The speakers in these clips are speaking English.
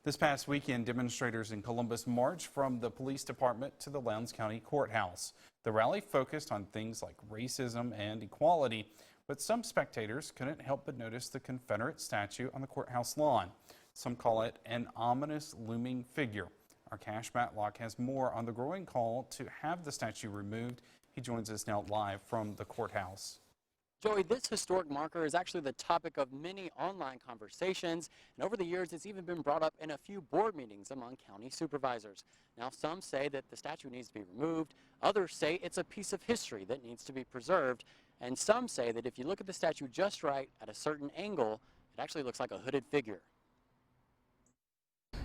This past weekend, demonstrators in Columbus marched from the police department to the Lowndes County courthouse. The rally focused on things like racism and equality, but some spectators couldn't help but notice the Confederate statue on the courthouse lawn. Some call it an ominous looming figure. Our Cash Matlock has more on the growing call to have the statue removed. He joins us now live from the courthouse. Joey, this historic marker is actually the topic of many online conversations, and over the years it's even been brought up in a few board meetings among county supervisors. Now, some say that the statue needs to be removed, others say it's a piece of history that needs to be preserved, and some say that if you look at the statue just right at a certain angle, it actually looks like a hooded figure.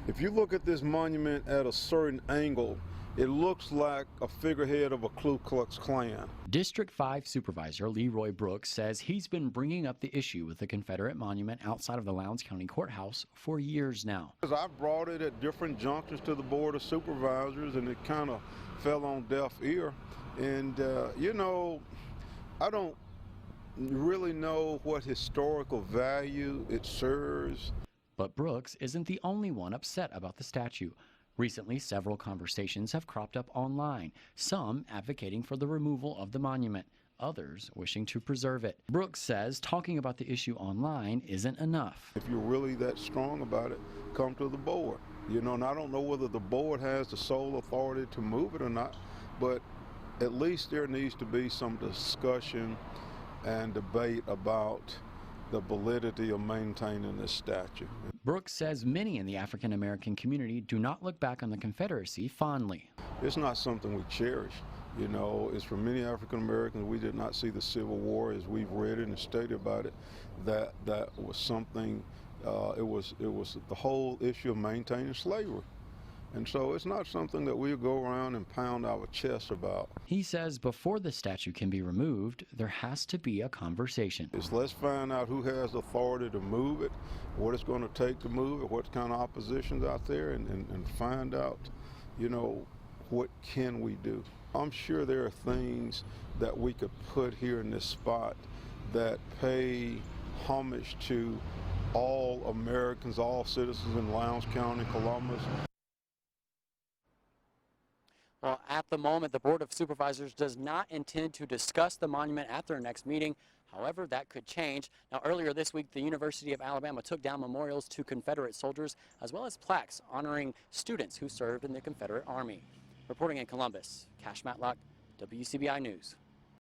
If you look at this monument at a certain angle, it looks like a figurehead of a Ku Klux Klan. District 5 Supervisor LEROY Brooks says he's been bringing up the issue with the Confederate monument outside of the Lowndes County Courthouse for years now. I've brought it at different junctures to the Board of Supervisors, and it kind of fell on deaf ear. And, you know, I don't really know what historical value it serves. But Brooks isn't the only one upset about the statue. Recently, several conversations have cropped up online, some advocating for the removal of the monument, others wishing to preserve it. Brooks says talking about the issue online isn't enough. If you're really that strong about it, come to the board. You know, and I don't know whether the board has the sole authority to move it or not, but at least there needs to be some discussion and debate about the validity of maintaining this statue. Brooks says many in the African American community do not look back on the Confederacy fondly. It's not something we cherish. You know, it's for many African Americans, we did not see the Civil War as we've read it and stated about it. That was something, it was the whole issue of maintaining slavery. And so it's not something that we'll go around and pound our chests about. He says before the statue can be removed, there has to be a conversation. Let's find out who has authority to move it, what it's going to take to move it, what kind of opposition's out there, and find out, you know, what can we do. I'm sure there are things that we could put here in this spot that pay homage to all Americans, all citizens in Lowndes County, Columbus. Well, at the moment, the Board of Supervisors does not intend to discuss the monument at their next meeting. However, that could change. Now, earlier this week, the University of Alabama took down memorials to Confederate soldiers, as well as plaques honoring students who served in the Confederate Army. Reporting in Columbus, Cash Matlock, WCBI News.